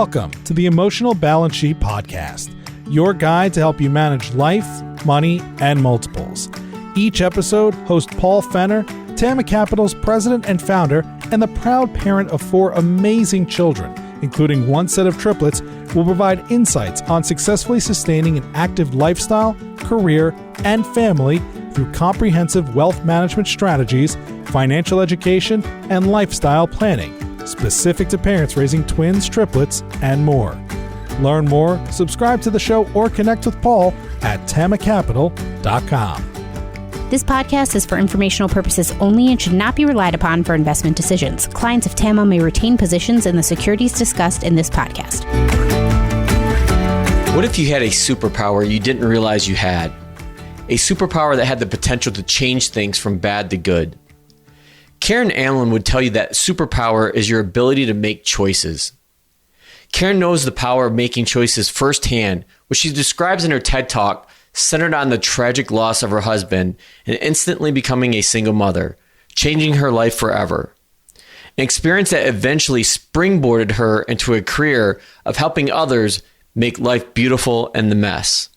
Welcome to the Emotional Balance Sheet Podcast, your guide to help you manage life, money, and multiples. Each episode, host Paul Fenner, Tama Capital's president and founder, and the proud parent of 4 amazing children, including 1 set of triplets, will provide insights on successfully sustaining an active lifestyle, career, and family through comprehensive wealth management strategies, financial education, and lifestyle planning, specific to parents raising twins, triplets, and more. Learn more, subscribe to the show, or connect with Paul at tamacapital.com. This podcast is for informational purposes only and should not be relied upon for investment decisions. Clients of TAMA may retain positions in the securities discussed in this podcast. What if you had a superpower you didn't realize you had? A superpower that had the potential to change things from bad to good. Karen Allen would tell you that superpower is your ability to make choices. Karen knows the power of making choices firsthand, which she describes in her TEDtalk, centered on the tragic loss of her husband and instantly becoming a single mother, changing her life forever. An experience that eventually springboarded her into a career of helping others make life beautiful in the mess.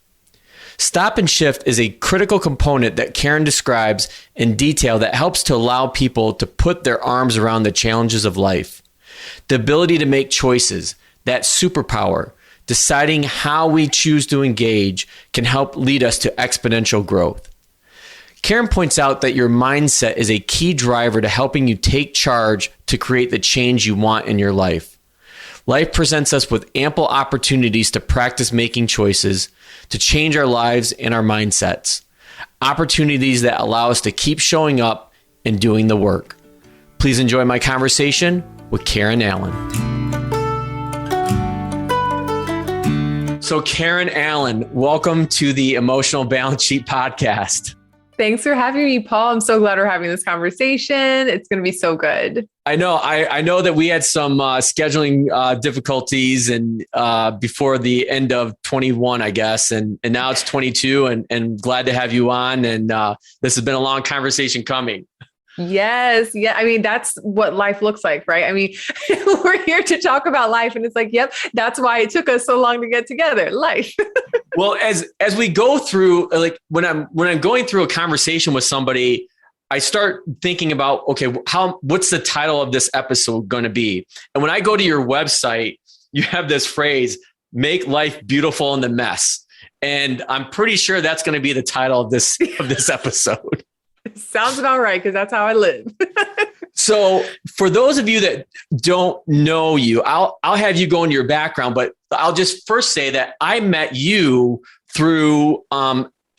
Stop and shift is a critical component that Karen describes in detail that helps to allow people to put their arms around the challenges of life. The ability to make choices, that superpower, deciding how we choose to engage, can help lead us to exponential growth. Karen points out that your mindset is a key driver to helping you take charge to create the change you want in your life. Life presents us with ample opportunities to practice making choices, to change our lives and our mindsets. Opportunities that allow us to keep showing up and doing the work. Please enjoy my conversation with Karen Allen. So Karen Allen, welcome to the Emotional Balance Sheet Podcast. Thanks for having me, Paul. I'm so glad we're having this conversation. It's going to be so good. I know. I know that we had some scheduling difficulties and before the end of 21, I guess, and now it's 22, and glad to have you on. And this has been a long conversation coming. Yes. Yeah. I mean, that's what life looks like, right? I mean, we're here to talk about life, and it's like, yep, that's why it took us so long to get together. Life. Well, as we go through, like when I'm going through a conversation with somebody, I start thinking about, okay, what's the title of this episode going to be? And when I go to your website, you have this phrase, "Make life beautiful in the mess," and I'm pretty sure that's going to be the title of this episode. Sounds about right, because that's how I live. So for those of you that don't know you, I'll have you go into your background, but I'll just first say that I met you through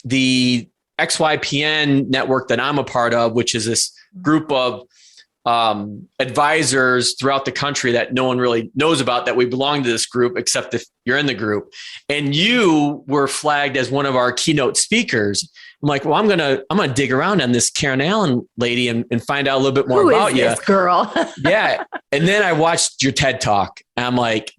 the XYPN network that I'm a part of, which is this group of advisors throughout the country that no one really knows about, that we belong to this group, except if you're in the group. And you were flagged as one of our keynote speakers. I'm like, well, I'm gonna dig around on this Karen Allen lady and find out a little bit more about you. Who is this girl? Yeah. And then I watched your TED Talk and I'm like,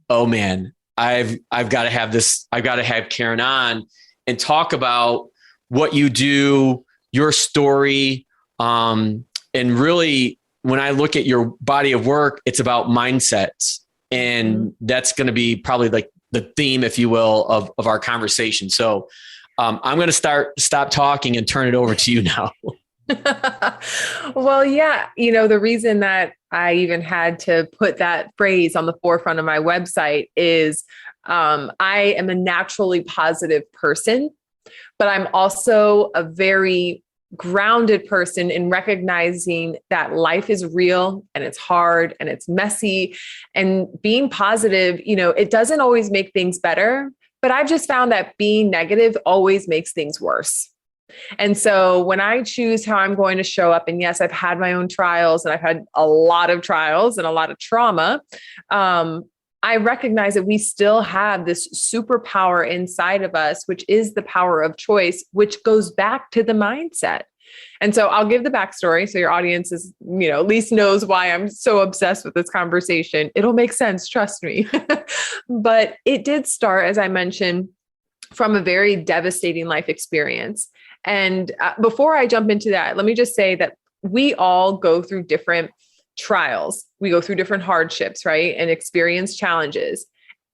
oh man, I've got to have this. I've got to have Karen on and talk about what you do, your story. And really, when I look at your body of work, it's about mindsets. And that's going to be probably like the theme, if you will, of our conversation. So I'm going to stop talking and turn it over to you now. Well, yeah. You know, the reason that I even had to put that phrase on the forefront of my website is I am a naturally positive person, but I'm also a very grounded person in recognizing that life is real and it's hard and it's messy, and being positive, you know, it doesn't always make things better, but I've just found that being negative always makes things worse. And so when I choose how I'm going to show up, and yes, I've had my own trials and I've had a lot of trials and a lot of trauma. I recognize that we still have this superpower inside of us, which is the power of choice, which goes back to the mindset. And so I'll give the backstory so your audience is, you know, at least knows why I'm so obsessed with this conversation. It'll make sense, trust me. But it did start, as I mentioned, from a very devastating life experience. And before I jump into that, let me just say that we all go through different trials. We go through different hardships, right? And experience challenges.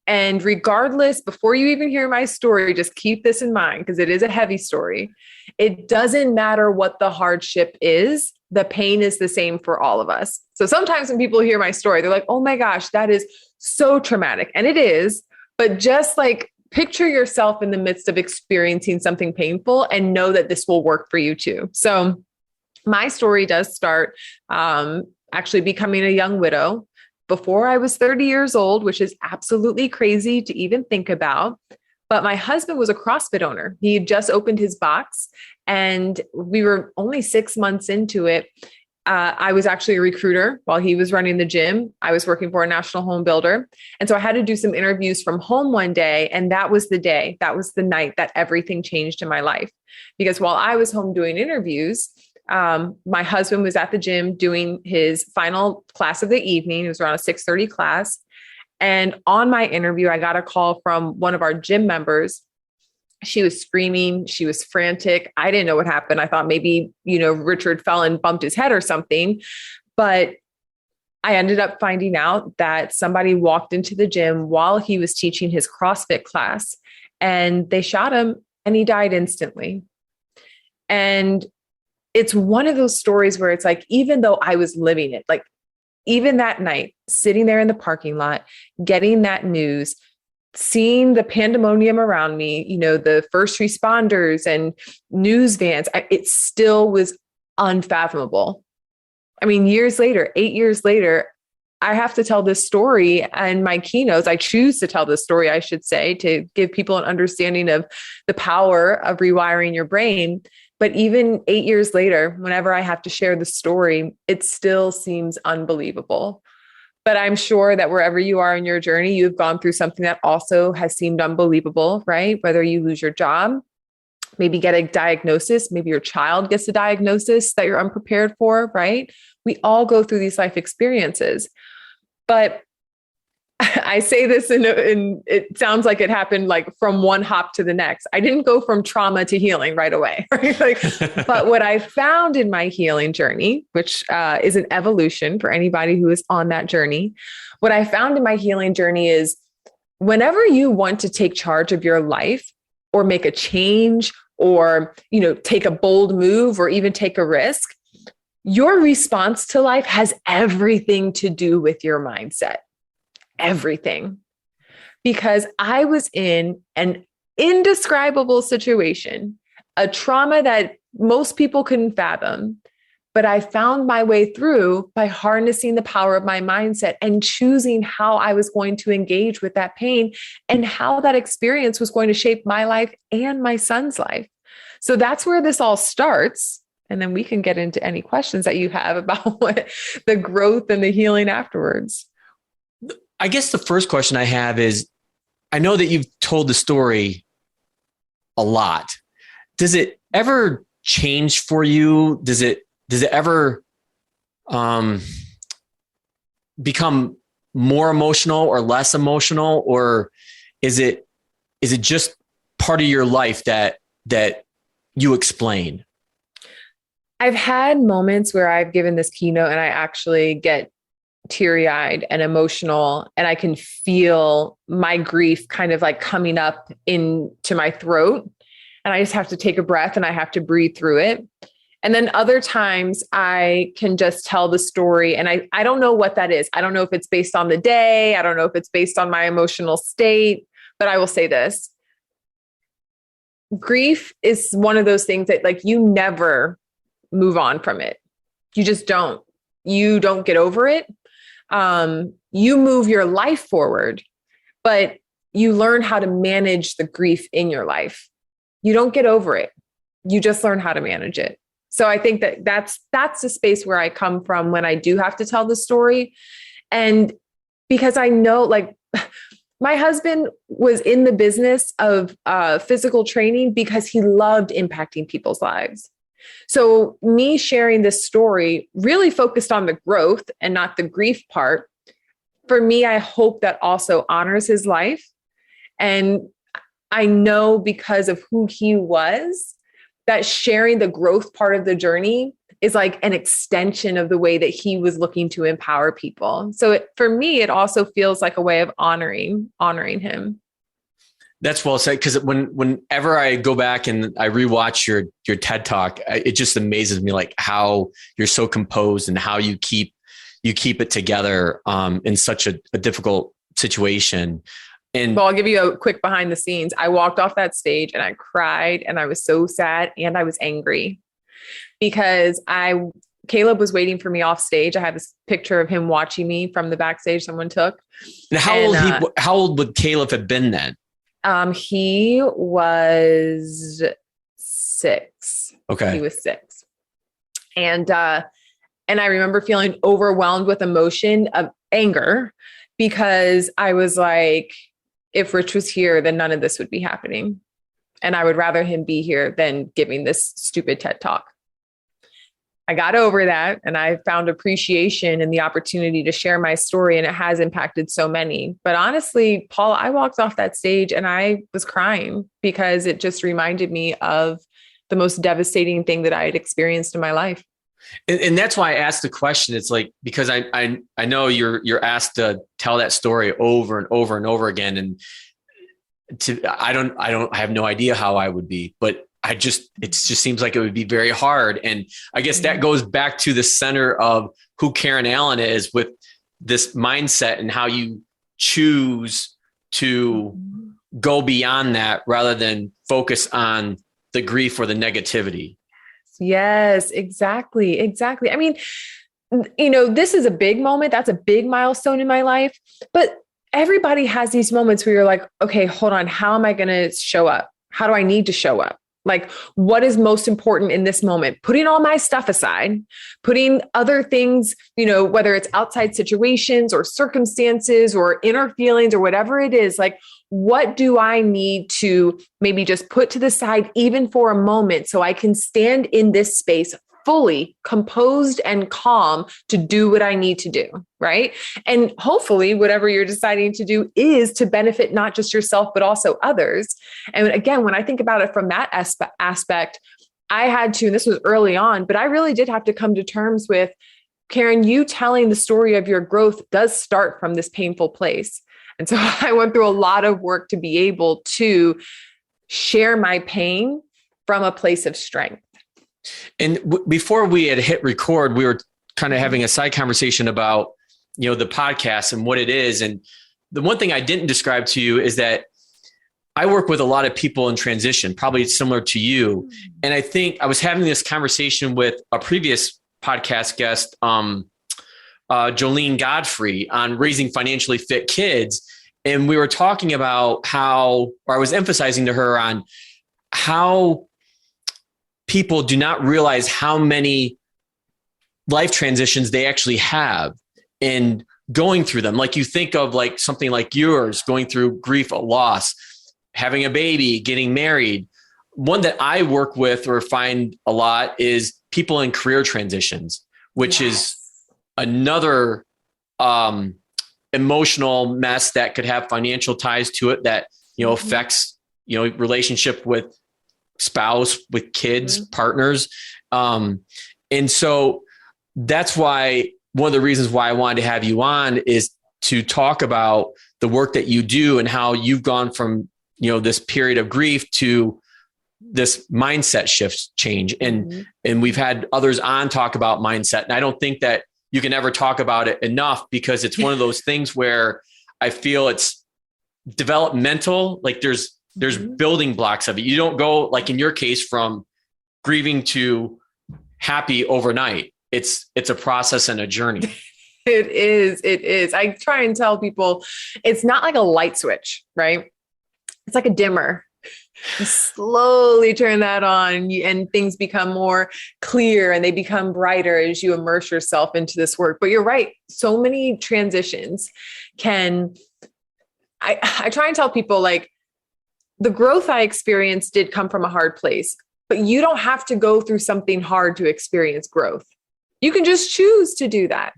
And regardless, before you even hear my story, just keep this in mind because it is a heavy story. It doesn't matter what the hardship is. The pain is the same for all of us. So sometimes when people hear my story, they're like, oh my gosh, that is so traumatic. And it is, but just like picture yourself in the midst of experiencing something painful and know that this will work for you too. So my story does start actually becoming a young widow before I was 30 years old, which is absolutely crazy to even think about. But my husband was a CrossFit owner. He had just opened his box and we were only 6 months into it. I was actually a recruiter while he was running the gym. I was working for a national home builder. And so I had to do some interviews from home one day. And that was the day, that was the night that everything changed in my life. Because while I was home doing interviews, my husband was at the gym doing his final class of the evening. It was around a 6:30 class. And on my interview, I got a call from one of our gym members. She was screaming. She was frantic. I didn't know what happened. I thought maybe, Richard fell and bumped his head or something. But I ended up finding out that somebody walked into the gym while he was teaching his CrossFit class and they shot him and he died instantly. And it's one of those stories where it's like, even though I was living it, like even that night, sitting there in the parking lot, getting that news, seeing the pandemonium around me, the first responders and news vans, it still was unfathomable. I mean, years later, 8 years later, I have to tell this story and my keynotes. I choose to tell this story, I should say, to give people an understanding of the power of rewiring your brain. But even 8 years later, whenever I have to share the story, it still seems unbelievable. But I'm sure that wherever you are in your journey, you've gone through something that also has seemed unbelievable, right? Whether you lose your job, maybe get a diagnosis, maybe your child gets a diagnosis that you're unprepared for, right? We all go through these life experiences. But I say this and it sounds like it happened like from one hop to the next. I didn't go from trauma to healing right away. Right? But what I found in my healing journey, which is an evolution for anybody who is on that journey, what I found in my healing journey is whenever you want to take charge of your life or make a change or, take a bold move or even take a risk, your response to life has everything to do with your mindset. Everything. Because I was in an indescribable situation, a trauma that most people couldn't fathom, but I found my way through by harnessing the power of my mindset and choosing how I was going to engage with that pain and how that experience was going to shape my life and my son's life. So that's where this all starts. And then we can get into any questions that you have about what the growth and the healing afterwards. I guess the first question I have is, I know that you've told the story a lot. Does it ever change for you? Does it ever become more emotional or less emotional? Or is it just part of your life that you explain? I've had moments where I've given this keynote and I actually get teary-eyed and emotional, and I can feel my grief kind of like coming up into my throat. And I just have to take a breath and I have to breathe through it. And then other times I can just tell the story and I don't know what that is. I don't know if it's based on the day. I don't know if it's based on my emotional state, but I will say this. Grief is one of those things that like you never move on from it. You just don't. You don't get over it. You move your life forward, but you learn how to manage the grief in your life. You don't get over it. You just learn how to manage it. So I think that's the space where I come from when I do have to tell the story. And because I know, like, my husband was in the business of physical training because he loved impacting people's lives. So me sharing this story really focused on the growth and not the grief part. For me, I hope that also honors his life. And I know because of who he was, that sharing the growth part of the journey is like an extension of the way that he was looking to empower people. So for me, it also feels like a way of honoring him. That's well said. Because whenever I go back and I rewatch your TED Talk, it just amazes me like how you're so composed and how you keep it together in such a difficult situation. And well, I'll give you a quick behind the scenes. I walked off that stage and I cried and I was so sad and I was angry because Caleb was waiting for me off stage. I have this picture of him watching me from the backstage someone took. And how old would Caleb have been then? He was 6. Okay. He was 6. And I remember feeling overwhelmed with emotion of anger because I was like, if Rich was here, then none of this would be happening. And I would rather him be here than giving this stupid TED Talk. I got over that and I found appreciation in the opportunity to share my story, and it has impacted so many. But honestly, Paul, I walked off that stage and I was crying because it just reminded me of the most devastating thing that I had experienced in my life. And that's why I asked the question. It's like, because I know you're asked to tell that story over and over and over again. And I have no idea how I would be, but it just seems like it would be very hard. And I guess that goes back to the center of who Karen Allen is with this mindset and how you choose to go beyond that rather than focus on the grief or the negativity. Yes, exactly. Exactly. I mean, this is a big moment. That's a big milestone in my life, but everybody has these moments where you're like, okay, hold on. How am I going to show up? How do I need to show up? Like, what is most important in this moment? Putting all my stuff aside, putting other things, whether it's outside situations or circumstances or inner feelings or whatever it is, like, what do I need to maybe just put to the side even for a moment so I can stand in this space fully composed and calm to do what I need to do, right? And hopefully whatever you're deciding to do is to benefit not just yourself, but also others. And again, when I think about it from that aspect, I had to, and this was early on, but I really did have to come to terms with, Karen, you telling the story of your growth does start from this painful place. And so I went through a lot of work to be able to share my pain from a place of strength. And before we had hit record, we were kind of having a side conversation about, the podcast and what it is. And the one thing I didn't describe to you is that I work with a lot of people in transition, probably similar to you. And I think I was having this conversation with a previous podcast guest, Jolene Godfrey, on raising financially fit kids. And we were talking about I was emphasizing to her on how people do not realize how many life transitions they actually have and going through them. Like, you think of like something like yours, going through grief, a loss, having a baby, getting married. One that I work with or find a lot is people in career transitions, which is another emotional mess that could have financial ties to it that, affects, relationship with spouse, with kids, partners. And so that's why one of the reasons why I wanted to have you on is to talk about the work that you do and how you've gone from, this period of grief to this mindset shift change. And we've had others on talk about mindset. And I don't think that you can ever talk about it enough because it's one of those things where I feel it's developmental. Like there's building blocks of it. You don't go, like in your case, from grieving to happy overnight. It's a process and a journey. It is. I try and tell people it's not like a light switch, right? It's like a dimmer. You slowly turn that on and things become more clear and they become brighter as you immerse yourself into this work. But you're right. So many transitions I try and tell people, like, the growth I experienced did come from a hard place, but you don't have to go through something hard to experience growth. You can just choose to do that.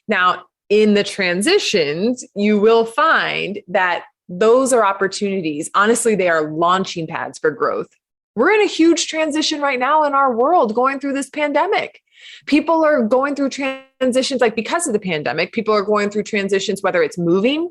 Now, in the transitions, you will find that those are opportunities. Honestly, they are launching pads for growth. We're in a huge transition right now in our world going through this pandemic. People are going through transitions, like because of the pandemic, people are going through transitions, whether it's moving,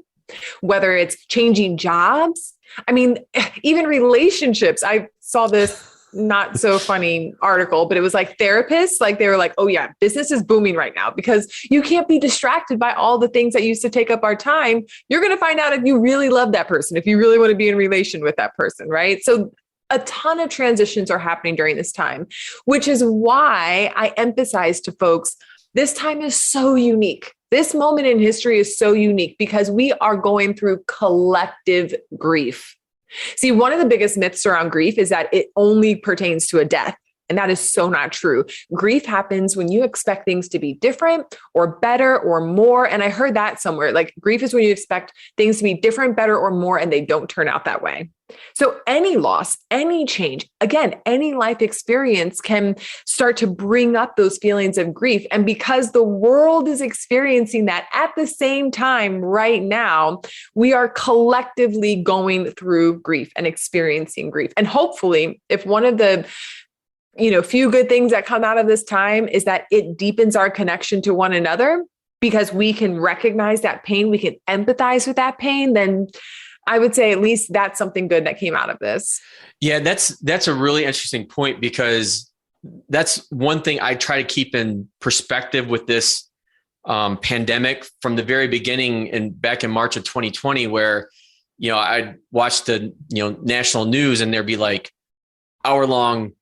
whether it's changing jobs. I mean, even relationships. I saw this not so funny article, but it was like therapists, like they were like, oh yeah, business is booming right now because you can't be distracted by all the things that used to take up our time. You're going to find out if you really love that person, if you really want to be in relation with that person, right? So a ton of transitions are happening during this time, which is why I emphasize to folks, this time is so unique. This moment in history is so unique because we are going through collective grief. See, one of the biggest myths around grief is that it only pertains to a death. And that is so not true. Grief happens when you expect things to be different or better or more. And I heard that somewhere, like grief is when you expect things to be different, better, or more, and they don't turn out that way. So any loss, any change, again, any life experience can start to bring up those feelings of grief. And because the world is experiencing that at the same time right now, we are collectively going through grief and experiencing grief. And hopefully, if one of the few good things that come out of this time is that it deepens our connection to one another because we can recognize that pain, we can empathize with that pain, then I would say at least that's something good that came out of this. Yeah, that's a really interesting point because that's one thing I try to keep in perspective with this pandemic from the very beginning and back in March of 2020, where, I'd watch the, national news and there'd be like hour-long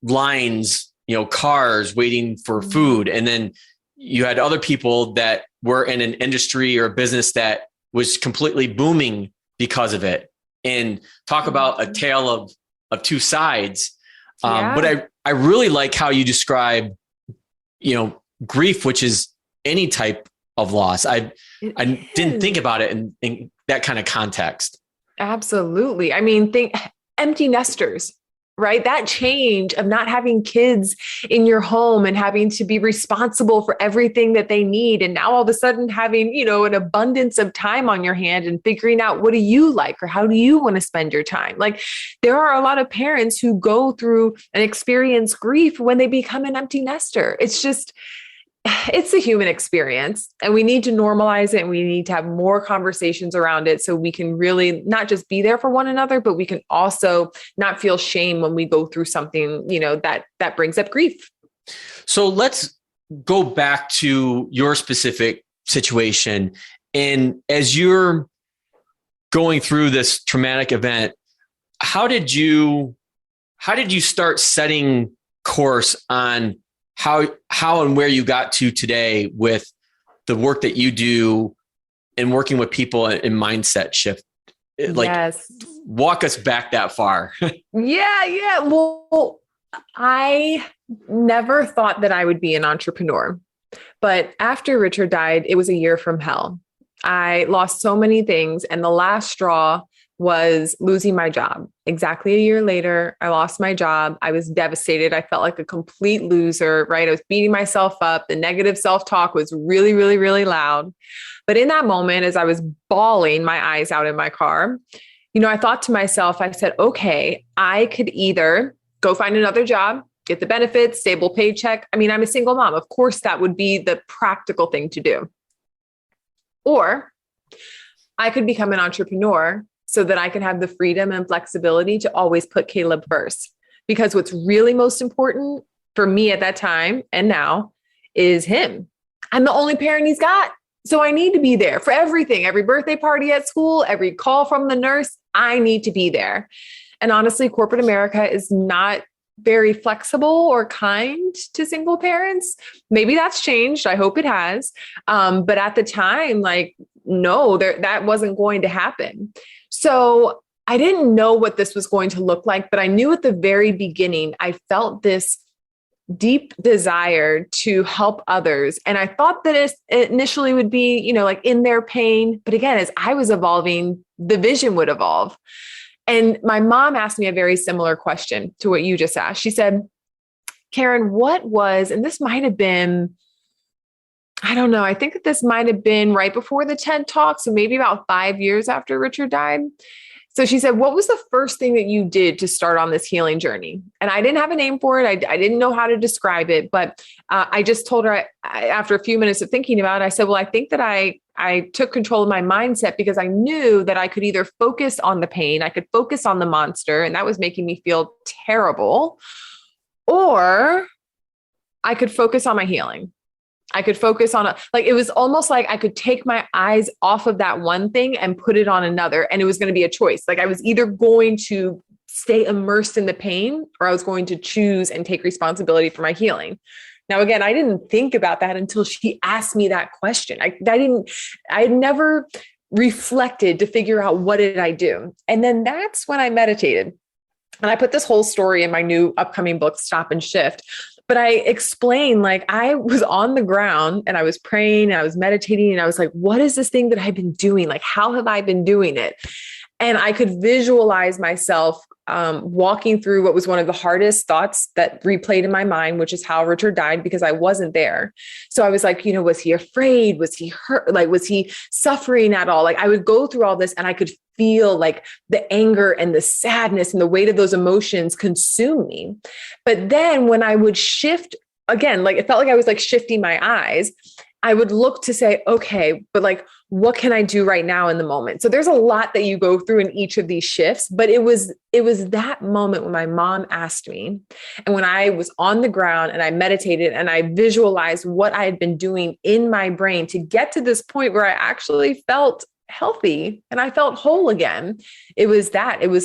lines, cars waiting for food. And then you had other people that were in an industry or a business that was completely booming because of it. And talk about a tale of two sides. But I really like how you describe, grief, which is any type of loss. I didn't think about it in that kind of context. Absolutely. I mean, think empty nesters. Right? That change of not having kids in your home and having to be responsible for everything that they need. And now all of a sudden having, an abundance of time on your hand and figuring out what do you like or how do you want to spend your time? Like there are a lot of parents who go through and experience grief when they become an empty nester. It's a human experience and we need to normalize it and we need to have more conversations around it so we can really not just be there for one another, but we can also not feel shame when we go through something, that brings up grief. So let's go back to your specific situation. And as you're going through this traumatic event, how did you start setting course on how and where you got to today with the work that you do and working with people in mindset shift? Yes. Walk us back that far. Yeah. Well, I never thought that I would be an entrepreneur, but after Richard died, it was a year from hell. I lost so many things. And the last straw was losing my job. Exactly a year later, I lost my job. I was devastated. I felt like a complete loser, right? I was beating myself up. The negative self-talk was really, really, really loud. But in that moment, as I was bawling my eyes out in my car, I thought to myself, I said, okay, I could either go find another job, get the benefits, stable paycheck. I mean, I'm a single mom. Of course, that would be the practical thing to do. Or I could become an entrepreneur so that I can have the freedom and flexibility to always put Caleb first. Because what's really most important for me at that time and now is him. I'm the only parent he's got. So I need to be there for everything, every birthday party at school, every call from the nurse, I need to be there. And honestly, corporate America is not very flexible or kind to single parents. Maybe that's changed. I hope it has. But at the time, no, that wasn't going to happen. So I didn't know what this was going to look like, but I knew at the very beginning, I felt this deep desire to help others. And I thought that it initially would be, in their pain. But again, as I was evolving, the vision would evolve. And my mom asked me a very similar question to what you just asked. She said, Karen, and this might have been, I don't know. I think that this might have been right before the TED Talk. So maybe about 5 years after Richard died. So she said, what was the first thing that you did to start on this healing journey? And I didn't have a name for it. I didn't know how to describe it, but I just told her after a few minutes of thinking about it, I said, well, I think that I took control of my mindset because I knew that I could either focus on the pain, I could focus on the monster, and that was making me feel terrible, or I could focus on my healing. I could focus on it was almost like I could take my eyes off of that one thing and put it on another. And it was going to be a choice. Like I was either going to stay immersed in the pain or I was going to choose and take responsibility for my healing. Now, again, I didn't think about that until she asked me that question. I had never reflected to figure out what did I do. And then that's when I meditated. And I put this whole story in my new upcoming book, Stop and Shift. But I explained, like, I was on the ground and I was praying and I was meditating and I was like, what is this thing that I've been doing? Like, how have I been doing it? And I could visualize myself walking through what was one of the hardest thoughts that replayed in my mind, which is how Richard died, because I wasn't there. So I was like, was he afraid? Was he hurt? Like, was he suffering at all? Like I would go through all this and I could feel like the anger and the sadness and the weight of those emotions consume me. But then when I would shift again, like it felt like I was like shifting my eyes, I would look to say, okay, but like, what can I do right now in the moment? So there's a lot that you go through in each of these shifts, but it was that moment when my mom asked me, and when I was on the ground and I meditated and I visualized what I had been doing in my brain to get to this point where I actually felt healthy and I felt whole again. It was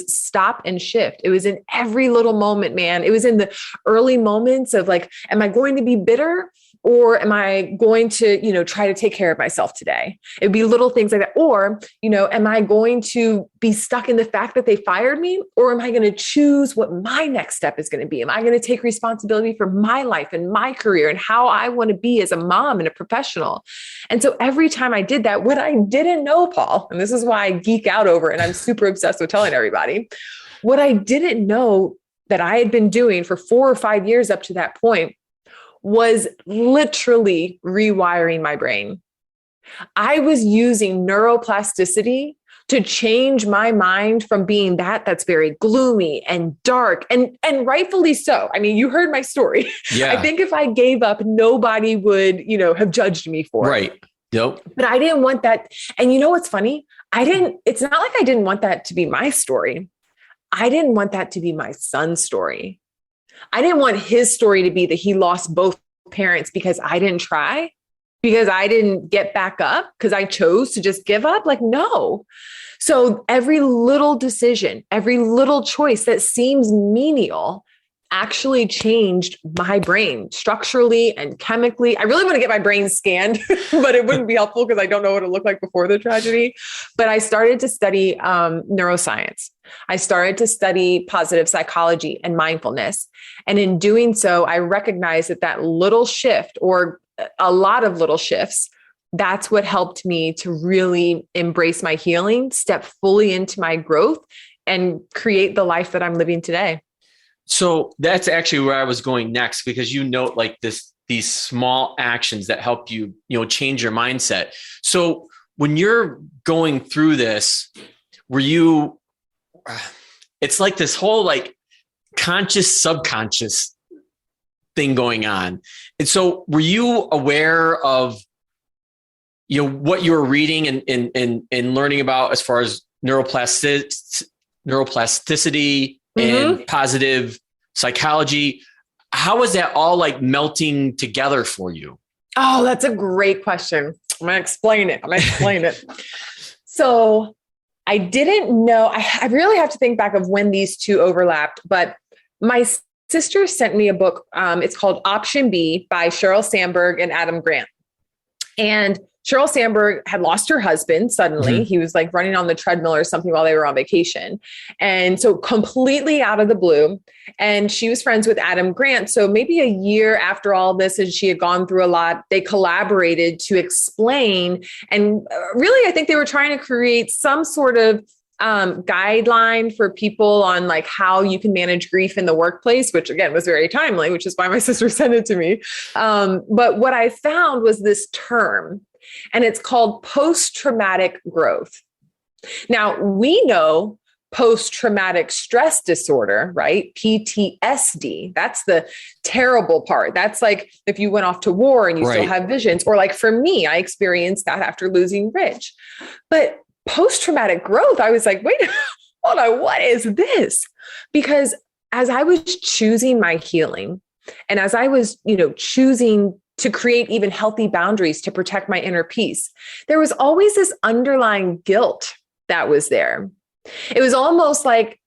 stop and shift. It was in every little moment, man. It was in the early moments of like, am I going to be bitter? Or am I going to, try to take care of myself today? It'd be little things like that. Or, am I going to be stuck in the fact that they fired me? Or am I going to choose what my next step is going to be? Am I going to take responsibility for my life and my career and how I want to be as a mom and a professional? And so every time I did that, what I didn't know, Paul, and this is why I geek out over it and I'm super obsessed with telling everybody, what I didn't know that I had been doing for 4 or 5 years up to that point was literally rewiring my brain. I was using neuroplasticity to change my mind from being that's very gloomy and dark and rightfully so. I mean, you heard my story. Yeah. I think if I gave up, nobody would, have judged me for it. Right. Yep. But I didn't want that. And you know what's funny? It's not like I didn't want that to be my story. I didn't want that to be my son's story. I didn't want his story to be that he lost both parents because I didn't try, because I didn't get back up, because I chose to just give up. Like, no. So every little decision, every little choice that seems menial actually changed my brain structurally and chemically. I really want to get my brain scanned, but it wouldn't be helpful because I don't know what it looked like before the tragedy. But I started to study neuroscience. I started to study positive psychology and mindfulness. And in doing so, I recognized that little shift, or a lot of little shifts, that's what helped me to really embrace my healing, step fully into my growth, and create the life that I'm living today. So that's actually where I was going next, because you note like these small actions that help you, change your mindset. So when you're going through this, it's like this whole like conscious, subconscious thing going on. And so were you aware of, what you were reading and learning about as far as neuroplasticity and positive psychology? How is that all like melting together for you? Oh, that's a great question. I'm going to explain it. So I didn't know, I really have to think back of when these two overlapped, but my sister sent me a book. It's called Option B by Cheryl Sandberg and Adam Grant. And Cheryl Sandberg had lost her husband suddenly. Mm-hmm. He was like running on the treadmill or something while they were on vacation. And so completely out of the blue. And she was friends with Adam Grant. So maybe a year after all this, and she had gone through a lot, they collaborated to explain. And really, I think they were trying to create some sort of guideline for people on like how you can manage grief in the workplace, which again was very timely, which is why my sister sent it to me. But what I found was this term, and it's called post-traumatic growth. Now we know post-traumatic stress disorder, right? PTSD. That's the terrible part. That's like if you went off to war and you still have visions, or like for me, I experienced that after losing Rich. But post-traumatic growth, I was like, wait, hold on, what is this? Because as I was choosing my healing, and as I was, choosing to create even healthy boundaries to protect my inner peace, there was always this underlying guilt that was there. It was almost like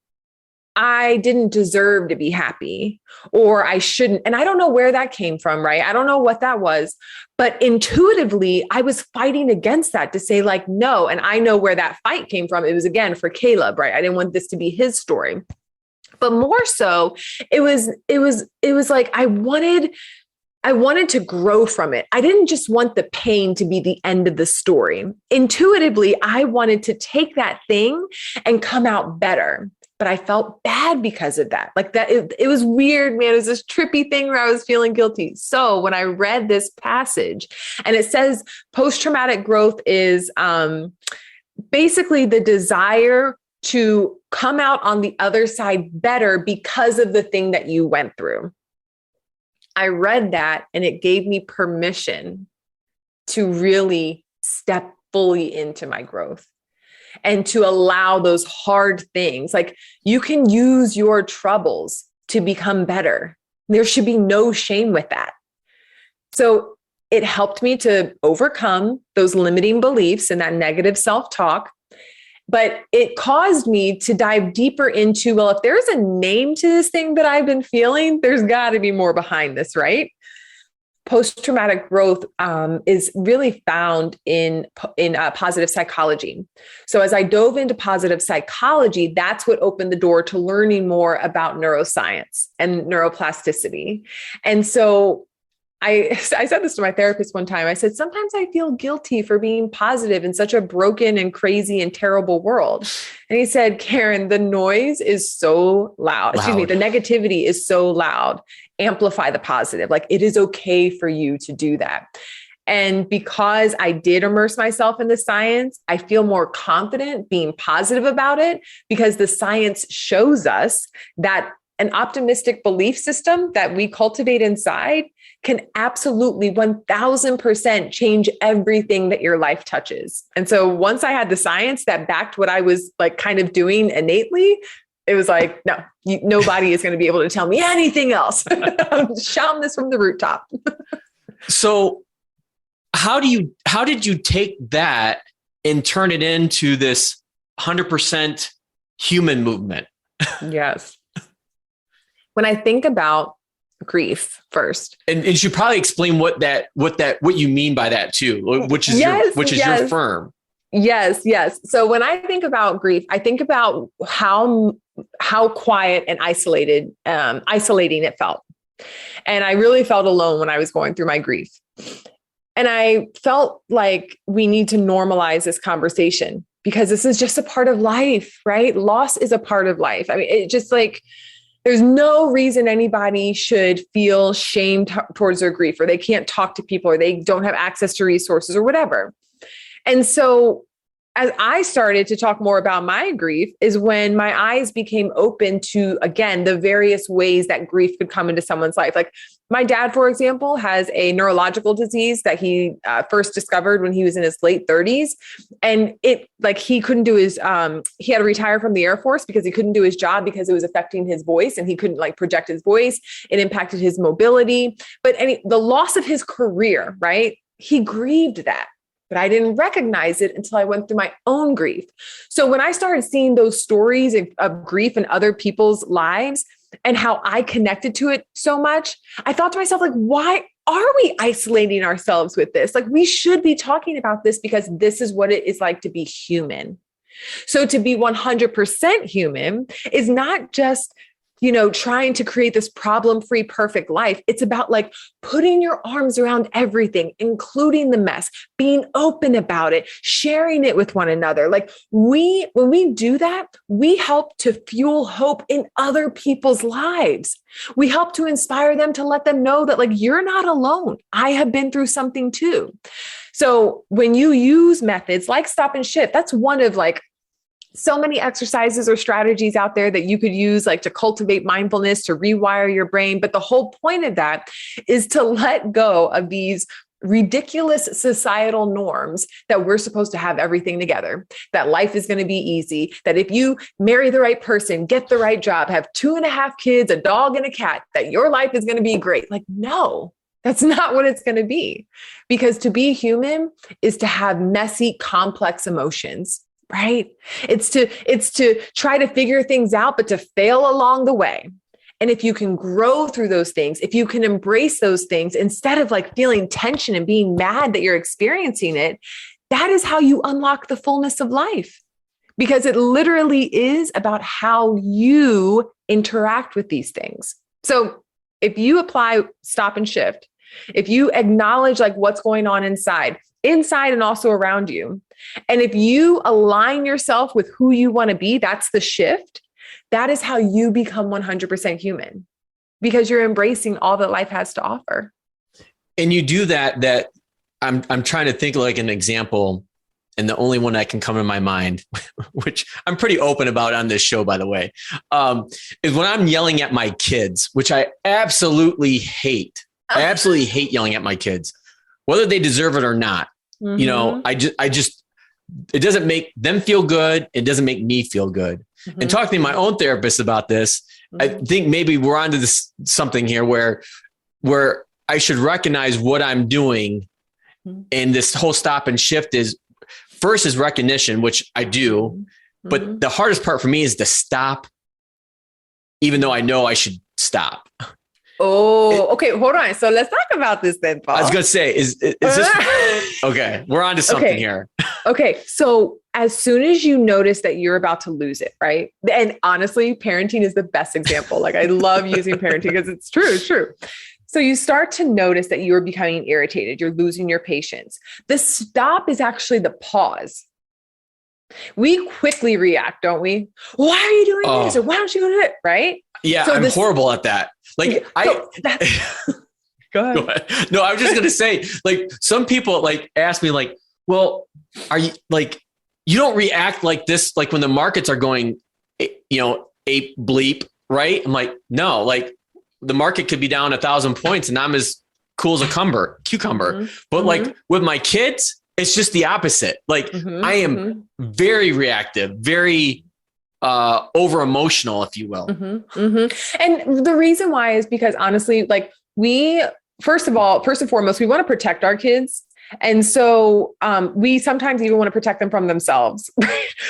I didn't deserve to be happy, or I shouldn't. And I don't know where that came from, right? I don't know what that was, but intuitively, I was fighting against that to say like, no. And I know where that fight came from. It was again for Caleb, right? I didn't want this to be his story, but more so it was like, I wanted to grow from it. I didn't just want the pain to be the end of the story. Intuitively, I wanted to take that thing and come out better. But I felt bad because of that. Like that, it was weird, man. It was this trippy thing where I was feeling guilty. So when I read this passage, and it says post-traumatic growth is basically the desire to come out on the other side better because of the thing that you went through. I read that and it gave me permission to really step fully into my growth and to allow those hard things. Like you can use your troubles to become better. There should be no shame with that. So it helped me to overcome those limiting beliefs and that negative self-talk. But it caused me to dive deeper into, well, if there's a name to this thing that I've been feeling, there's got to be more behind this, right? Post-traumatic growth is really found in positive psychology. So as I dove into positive psychology, that's what opened the door to learning more about neuroscience and neuroplasticity. And so I said this to my therapist one time. I said, sometimes I feel guilty for being positive in such a broken and crazy and terrible world. And he said, Karen, the noise is so loud. Excuse me, the negativity is so loud. Amplify the positive. Like it is okay for you to do that. And because I did immerse myself in the science, I feel more confident being positive about it because the science shows us that an optimistic belief system that we cultivate inside can absolutely 1000% change everything that your life touches. And so once I had the science that backed what I was like kind of doing innately, it was like, no, nobody is going to be able to tell me anything else. I'm shouting this from the rooftop. So how did you take that and turn it into this 100% human movement? Yes. When I think about grief first, and you should probably explain what you mean by that too, which is your firm. Yes. So when I think about grief, I think about how quiet and isolating it felt. And I really felt alone when I was going through my grief. And I felt like we need to normalize this conversation because this is just a part of life, right? Loss is a part of life. I mean, it just like, there's no reason anybody should feel shame towards their grief, or they can't talk to people, or they don't have access to resources or whatever. And so as I started to talk more about my grief is when my eyes became open to, again, the various ways that grief could come into someone's life. Like my dad, for example, has a neurological disease that he first discovered when he was in his late 30s. And he couldn't do his, he had to retire from the Air Force because he couldn't do his job because it was affecting his voice and he couldn't project his voice. It impacted his mobility, but the loss of his career, right? He grieved that. But I didn't recognize it until I went through my own grief. So when I started seeing those stories of grief in other people's lives and how I connected to it so much, I thought to myself, why are we isolating ourselves with this? We should be talking about this because this is what it is like to be human. So to be 100% human is not just trying to create this problem-free, perfect life. It's about putting your arms around everything, including the mess, being open about it, sharing it with one another. When we do that, we help to fuel hope in other people's lives. We help to inspire them to let them know that you're not alone. I have been through something too. So when you use methods like Stop and Shift, that's one of so many exercises or strategies out there that you could use, like to cultivate mindfulness, to rewire your brain. But the whole point of that is to let go of these ridiculous societal norms that we're supposed to have everything together, that life is going to be easy, that if you marry the right person, get the right job, have 2.5 kids, a dog and a cat, that your life is going to be great. Like, no, that's not what it's going to be. Because to be human is to have messy, complex emotions, right? It's to try to figure things out, but to fail along the way. And if you can grow through those things, if you can embrace those things instead of like feeling tension and being mad that you're experiencing it, that is how you unlock the fullness of life. Because it literally is about how you interact with these things. So if you apply stop and shift, if you acknowledge like what's going on inside and also around you, and if you align yourself with who you want to be, that's the shift. That is how you become 100% human, because you're embracing all that life has to offer. And you do that I'm trying to think like an example, and the only one that can come to my mind, which I'm pretty open about on this show, by the way, is when I'm yelling at my kids, which I absolutely hate. I absolutely hate yelling at my kids, whether they deserve it or not. Mm-hmm. You know, I just, it doesn't make them feel good. It doesn't make me feel good. Mm-hmm. And talking to my own therapist about this, mm-hmm. I think maybe we're onto this something here where I should recognize what I'm doing. Mm-hmm. And this whole stop and shift is first is recognition, which I do. Mm-hmm. But the hardest part for me is to stop, even though I know I should stop. Oh, okay. Hold on. So let's talk about this then, Paul. I was going to say, is this okay? We're on to something here. Okay. So as soon as you notice that you're about to lose it, right? And honestly, parenting is the best example. Like, I love using parenting because it's true. It's true. So you start to notice that you're becoming irritated. You're losing your patience. The stop is actually the pause. We quickly react, don't we? Why are you doing this? Or why don't you do it? Right? Yeah, so I'm horrible at that. Like Go ahead. No, I was just going to say, like, some people like ask me like, well, are you like, you don't react like this, like when the markets are going, you know, ape bleep, right? I'm like, no, like the market could be down 1,000 points and I'm as cool as a cucumber. Mm-hmm. But mm-hmm. like with my kids, it's just the opposite. Like I am very reactive, very over emotional, if you will. Mm-hmm. Mm-hmm. And the reason why is because honestly, like first and foremost, we want to protect our kids. And so we sometimes even want to protect them from themselves.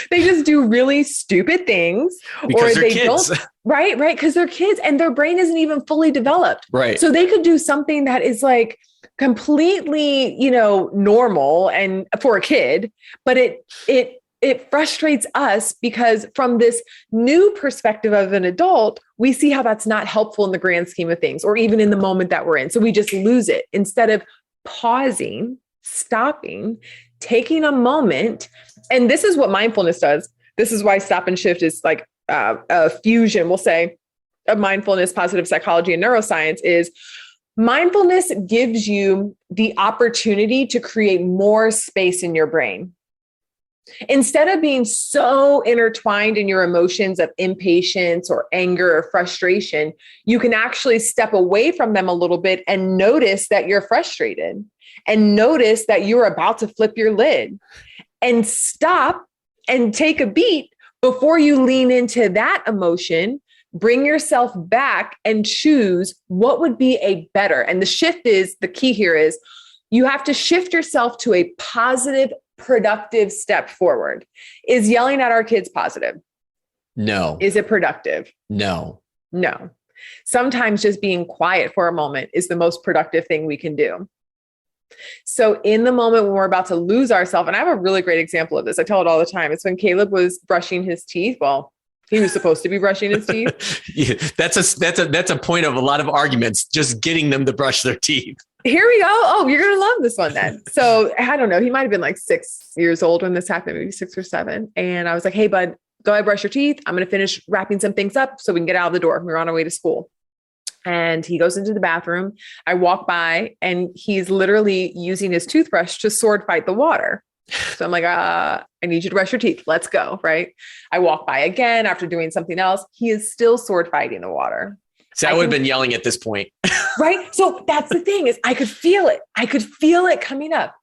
They just do really stupid things because they're kids. Don't. Right. Because they're kids and their brain isn't even fully developed. Right. So they could do something that is like completely, normal and for a kid, but it frustrates us because from this new perspective of an adult, we see how that's not helpful in the grand scheme of things, or even in the moment that we're in. So we just lose it instead of pausing, stopping, taking a moment. And this is what mindfulness does. This is why stop and shift is like a fusion, we'll say, of mindfulness, positive psychology, and neuroscience. Is mindfulness gives you the opportunity to create more space in your brain. Instead of being so intertwined in your emotions of impatience or anger or frustration, you can actually step away from them a little bit and notice that you're frustrated and notice that you're about to flip your lid and stop and take a beat before you lean into that emotion. Bring yourself back and choose what would be a better. And the shift is the key here is you have to shift yourself to a positive, productive step forward. Is yelling at our kids positive? No. Is it productive? No. Sometimes just being quiet for a moment is the most productive thing we can do. So in the moment when we're about to lose ourselves, and I have a really great example of this. I tell it all the time. It's when Caleb was brushing his teeth. Well, he was supposed to be brushing his teeth. Yeah, that's a point of a lot of arguments, just getting them to brush their teeth. Here we go. Oh, you're going to love this one then. So I don't know. He might've been like 6 years old when this happened, maybe 6 or 7. And I was like, hey, bud, go ahead, brush your teeth. I'm going to finish wrapping some things up so we can get out of the door. We were on our way to school. And he goes into the bathroom. I walk by and he's literally using his toothbrush to sword fight the water. So I'm like, I need you to brush your teeth. Let's go. Right. I walk by again after doing something else. He is still sword fighting the water. See, I would have been yelling at this point. Right. So that's the thing is I could feel it. I could feel it coming up.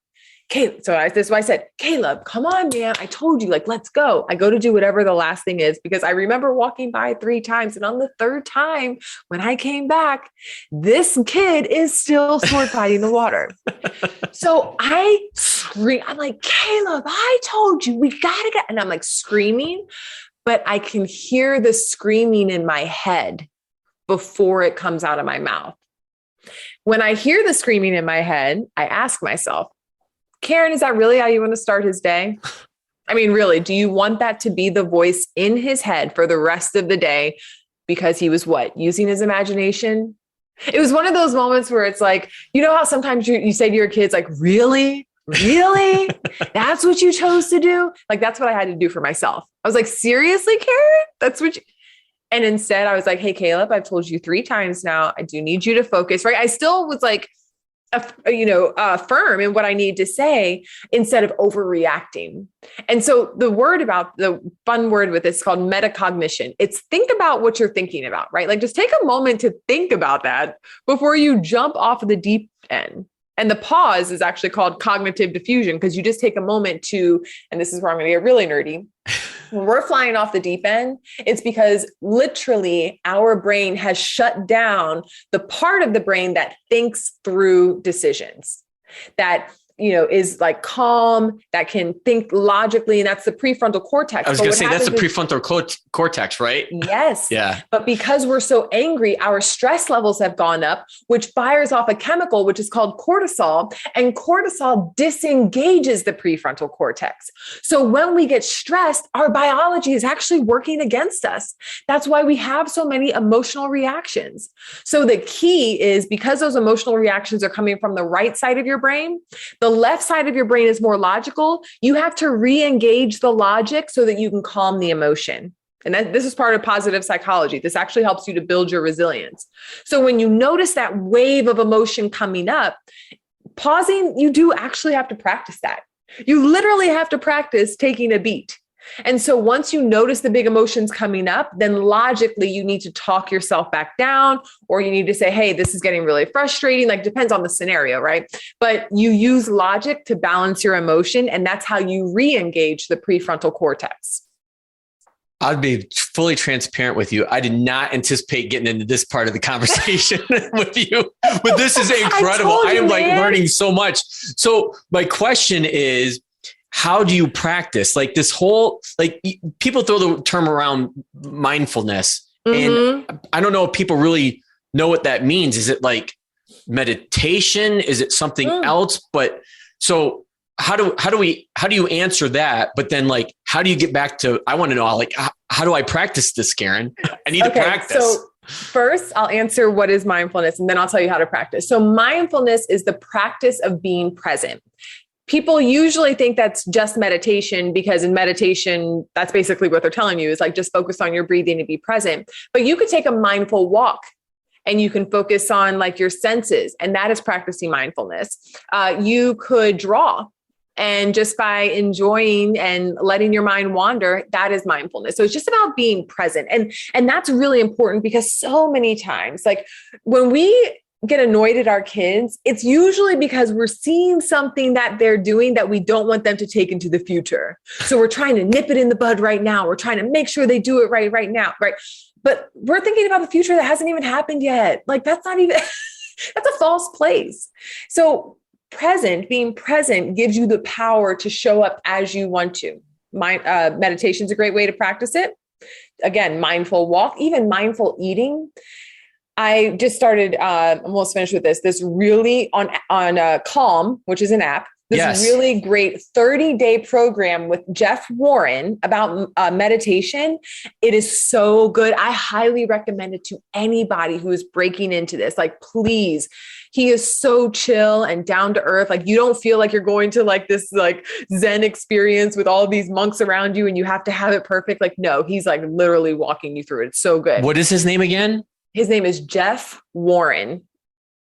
Caleb. So this is why I said, Caleb, come on, man. I told you, like, let's go. I go to do whatever the last thing is because I remember walking by 3 times. And on the 3rd time, when I came back, this kid is still sword fighting the water. So I scream. I'm like, Caleb, I told you we got to get, and I'm like screaming, but I can hear the screaming in my head before it comes out of my mouth. When I hear the screaming in my head, I ask myself, Karen, is that really how you want to start his day? I mean, really, do you want that to be the voice in his head for the rest of the day? Because he was what? Using his imagination? It was one of those moments where it's like, you know how sometimes you say to your kids, like, really? Really? That's what you chose to do? Like, that's what I had to do for myself. I was like, seriously, Karen? That's what you... And instead I was like, hey, Caleb, I've told you 3 times now. I do need you to focus, right? I still was like, firm in what I need to say instead of overreacting. And so the fun word with this is called metacognition. It's think about what you're thinking about, right? Like just take a moment to think about that before you jump off of the deep end. And the pause is actually called cognitive diffusion because you just take a moment to, and this is where I'm going to get really nerdy. When we're flying off the deep end, it's because literally our brain has shut down the part of the brain that thinks through decisions, that, is like calm, that can think logically. And that's the prefrontal cortex. I was going to say that's the prefrontal cortex, right? Yes. Yeah. But because we're so angry, our stress levels have gone up, which fires off a chemical, which is called cortisol, and cortisol disengages the prefrontal cortex. So when we get stressed, our biology is actually working against us. That's why we have so many emotional reactions. So the key is because those emotional reactions are coming from the right side of your brain, the left side of your brain is more logical. You have to re-engage the logic so that you can calm the emotion. And this is part of positive psychology. This actually helps you to build your resilience. So when you notice that wave of emotion coming up, pausing, you do actually have to practice that. You literally have to practice taking a beat. And so once you notice the big emotions coming up, then logically you need to talk yourself back down, or you need to say, hey, this is getting really frustrating. Like depends on the scenario, right? But you use logic to balance your emotion. And that's how you re-engage the prefrontal cortex. I'd be fully transparent with you. I did not anticipate getting into this part of the conversation with you, but this is incredible. I am learning so much. So my question is, how do you practice like this whole, like people throw the term around mindfulness and I don't know if people really know what that means. Is it like meditation? Is it something else? But so how do you answer that? But then like, how do you get back to, I want to know like, how do I practice this, Karen? I need to practice. So first I'll answer what is mindfulness and then I'll tell you how to practice. So mindfulness is the practice of being present. People usually think that's just meditation because in meditation, that's basically what they're telling you is like, just focus on your breathing and be present. But you could take a mindful walk and you can focus on like your senses. And that is practicing mindfulness. You could draw and just by enjoying and letting your mind wander, that is mindfulness. So it's just about being present. And that's really important because so many times, like when we get annoyed at our kids, it's usually because we're seeing something that they're doing that we don't want them to take into the future. So we're trying to nip it in the bud right now. We're trying to make sure they do it right now, right? But we're thinking about the future that hasn't even happened yet. Like that's not even, that's a false place. So being present gives you the power to show up as you want to. Meditation is a great way to practice it. Again, mindful walk, even mindful eating. I just started, I'm almost finished with this really on Calm, which is an app, this really great 30-day program with Jeff Warren about meditation. It is so good. I highly recommend it to anybody who is breaking into this. Like, please, he is so chill and down to earth. Like you don't feel like you're going to like this like Zen experience with all these monks around you and you have to have it perfect. Like, no, he's like literally walking you through it. It's so good. What is his name again? His name is Jeff Warren.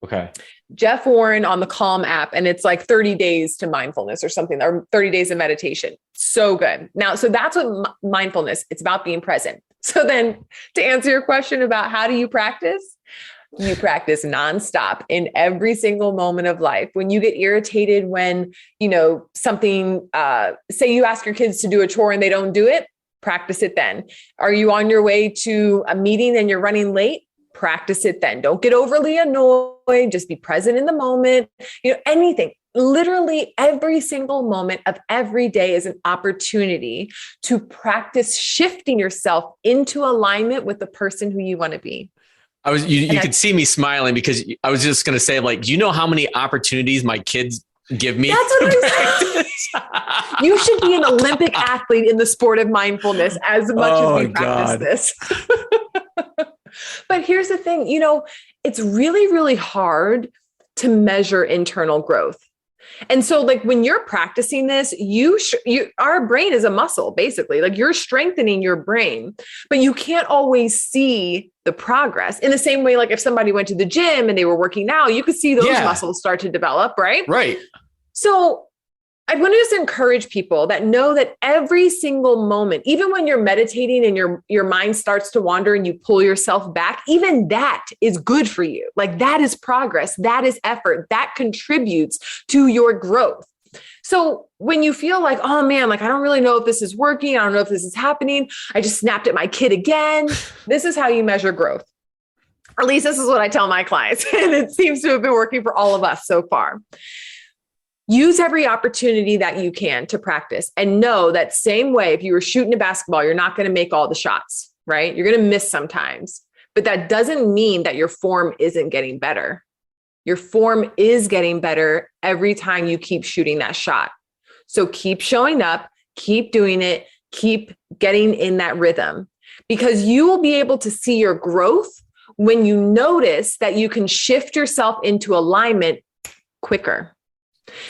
Okay. Jeff Warren on the Calm app, and it's like 30 days to mindfulness or something, or 30 days of meditation. So good. Now, so that's what mindfulness, it's about being present. So then to answer your question about how do you practice? You practice nonstop in every single moment of life. When you get irritated when, something, say you ask your kids to do a chore and they don't do it, practice it then. Are you on your way to a meeting and you're running late? Practice it then. Don't get overly annoyed. Just be present in the moment. Anything. Literally every single moment of every day is an opportunity to practice shifting yourself into alignment with the person who you want to be. You could see me smiling because I was just going to say, like, do you know how many opportunities my kids give me? That's what I'm saying. You should be an Olympic athlete in the sport of mindfulness as much as we practice this. But here's the thing, it's really, really hard to measure internal growth. And so like when you're practicing this, our brain is a muscle, basically. Like you're strengthening your brain, but you can't always see the progress in the same way. Like if somebody went to the gym and they were working out, you could see those muscles start to develop, right? Right. So I want to just encourage people that know that every single moment, even when you're meditating and your mind starts to wander and you pull yourself back, even that is good for you. Like that is progress. That is effort. That contributes to your growth. So when you feel like, oh man, like I don't really know if this is working. I don't know if this is happening. I just snapped at my kid again. This is how you measure growth. Or at least this is what I tell my clients. And it seems to have been working for all of us so far. Use every opportunity that you can to practice and know that same way, if you were shooting a basketball, you're not going to make all the shots, right? You're going to miss sometimes, but that doesn't mean that your form isn't getting better. Your form is getting better every time you keep shooting that shot. So keep showing up, keep doing it, keep getting in that rhythm because you will be able to see your growth when you notice that you can shift yourself into alignment quicker.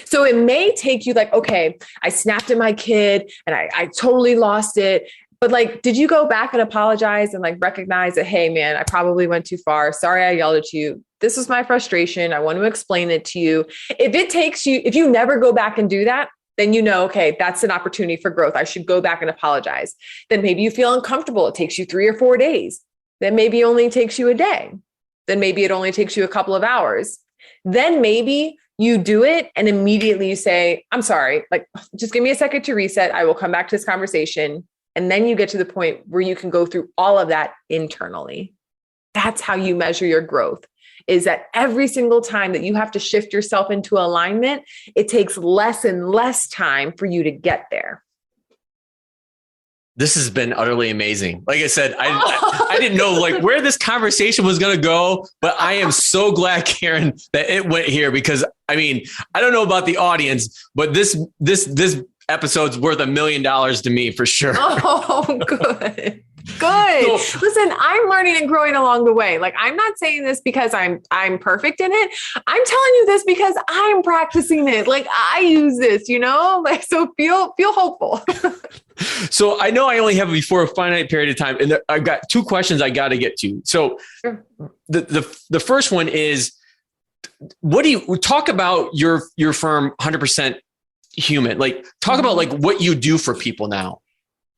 So it may take you like, okay, I snapped at my kid and I totally lost it. But like, did you go back and apologize and like recognize that, hey man, I probably went too far. Sorry, I yelled at you. This was my frustration. I want to explain it to you. If you never go back and do that, then okay, that's an opportunity for growth. I should go back and apologize. Then maybe you feel uncomfortable. It takes you 3 or 4 days. Then maybe it only takes you a day. Then maybe it only takes you a couple of hours. Then maybe you do it and immediately you say, I'm sorry, like, just give me a second to reset. I will come back to this conversation. And then you get to the point where you can go through all of that internally. That's how you measure your growth, is that every single time that you have to shift yourself into alignment, it takes less and less time for you to get there. This has been utterly amazing. Like I said, I didn't know like where this conversation was going to go, but I am so glad, Karen, that it went here because I mean, I don't know about the audience, but this episode's worth $1 million to me for sure. Oh, good. Good. So, listen, I'm learning and growing along the way. Like, I'm not saying this because I'm perfect in it. I'm telling you this because I'm practicing it. Like, I use this, like, so feel hopeful. So I know I only have you for a finite period of time, and I've got 2 questions I got to get to. So sure. The first one is, what do you talk about your firm 100% human? Like, talk about like what you do for people now.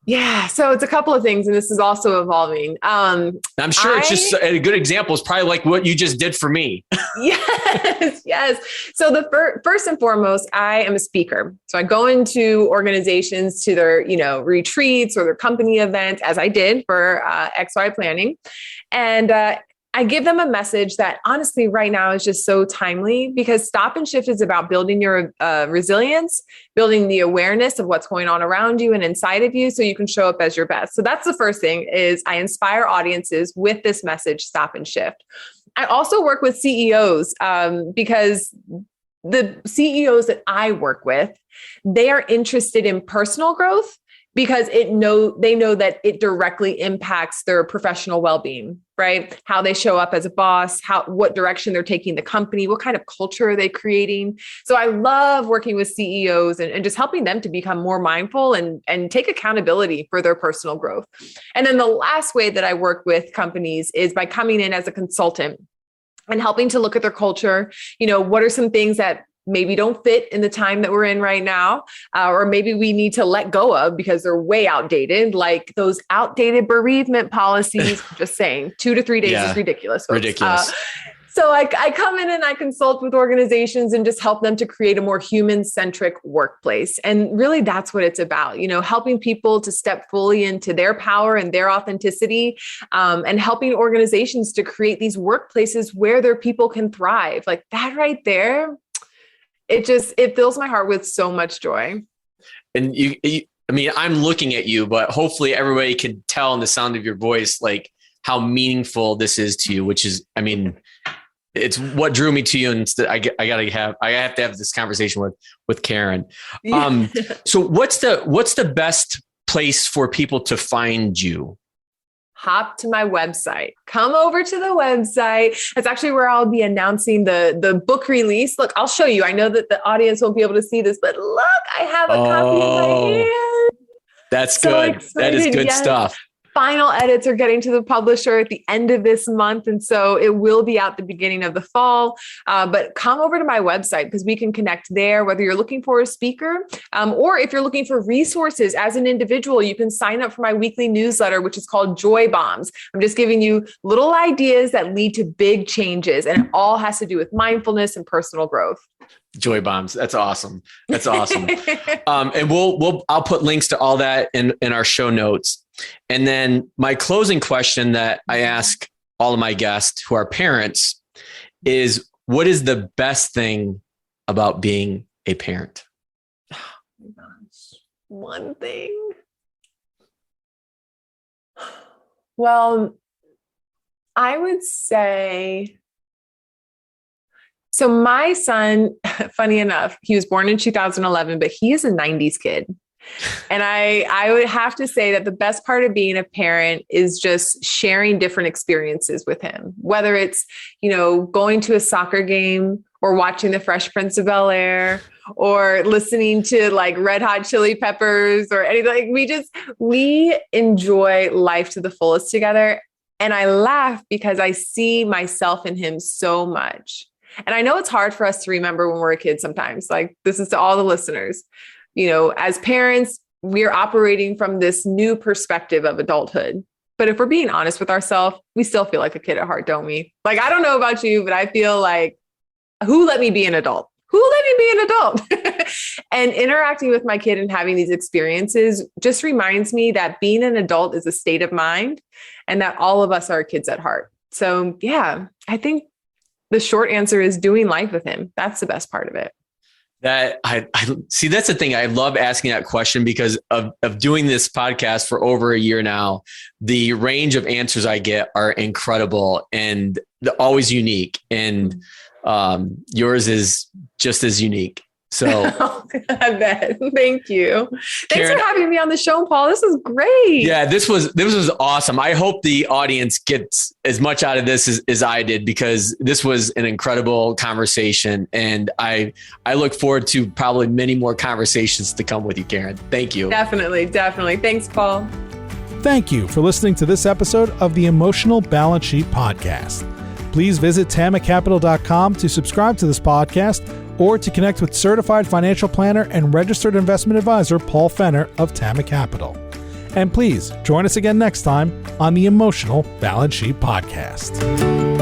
Yeah. So it's a couple of things, and this is also evolving. I'm sure it's just a good example is probably like what you just did for me. Yes. So the first and foremost, I am a speaker. So I go into organizations to their, retreats or their company events, as I did for XY planning. And I give them a message that honestly right now is just so timely because Stop and Shift is about building your resilience, building the awareness of what's going on around you and inside of you so you can show up as your best. So that's the first thing is I inspire audiences with this message, Stop and Shift. I also work with CEOs because the CEOs that I work with, they are interested in personal growth because they know that it directly impacts their professional well-being, right? How they show up as a boss, what direction they're taking the company, what kind of culture are they creating? So I love working with CEOs and just helping them to become more mindful and take accountability for their personal growth. And then the last way that I work with companies is by coming in as a consultant. and helping to look at their culture. What are some things that maybe don't fit in the time that we're in right now, or maybe we need to let go of because they're way outdated, like those outdated bereavement policies. Just saying, 2 to 3 days is ridiculous. Folks. Ridiculous. So I come in and I consult with organizations and just help them to create a more human-centric workplace. And really that's what it's about, helping people to step fully into their power and their authenticity, and helping organizations to create these workplaces where their people can thrive. Like that right there, it fills my heart with so much joy. And I'm looking at you, but hopefully everybody can tell in the sound of your voice, like how meaningful this is to you, which is, it's what drew me to you. And I have to have this conversation with Karen. So what's the best place for people to find you? Hop to my website. Come over to the website. That's actually where I'll be announcing the book release. Look, I'll show you. I know that the audience won't be able to see this, but look, I have a copy in my hand. That's so good. Excited. That is good stuff. Final edits are getting to the publisher at the end of this month. And so it will be out the beginning of the fall. But come over to my website because we can connect there, whether you're looking for a speaker, or if you're looking for resources as an individual, you can sign up for my weekly newsletter, which is called Joy Bombs. I'm just giving you little ideas that lead to big changes. And it all has to do with mindfulness and personal growth. Joy Bombs. That's awesome. And I'll put links to all that in our show notes. And then my closing question that I ask all of my guests who are parents is, what is the best thing about being a parent? Oh my gosh. One thing. Well, I would say, so my son, funny enough, he was born in 2011, but he is a 90s kid. And I would have to say that the best part of being a parent is just sharing different experiences with him, whether it's, going to a soccer game or watching the Fresh Prince of Bel-Air or listening to like Red Hot Chili Peppers or anything. We enjoy life to the fullest together. And I laugh because I see myself in him so much. And I know it's hard for us to remember when we're a kid sometimes. Like, this is to all the listeners. As parents, we're operating from this new perspective of adulthood. But if we're being honest with ourselves, we still feel like a kid at heart, don't we? Like, I don't know about you, but I feel like, who let me be an adult? Who let me be an adult? And interacting with my kid and having these experiences just reminds me that being an adult is a state of mind and that all of us are kids at heart. So yeah, I think the short answer is doing life with him. That's the best part of it. That I see. That's the thing. I love asking that question because of doing this podcast for over a year now. The range of answers I get are incredible and always unique. And yours is just as unique. So I bet. Thank you. Thanks Karen, for having me on the show, Paul. This was great. Yeah, this was awesome. I hope the audience gets as much out of this as I did, because this was an incredible conversation. And I look forward to probably many more conversations to come with you, Karen. Thank you. Definitely. Thanks, Paul. Thank you for listening to this episode of the Emotional Balance Sheet Podcast. Please visit tamacapital.com to subscribe to this podcast or to connect with certified financial planner and registered investment advisor Paul Fenner of Tama Capital. And please join us again next time on the Emotional Balance Sheet Podcast.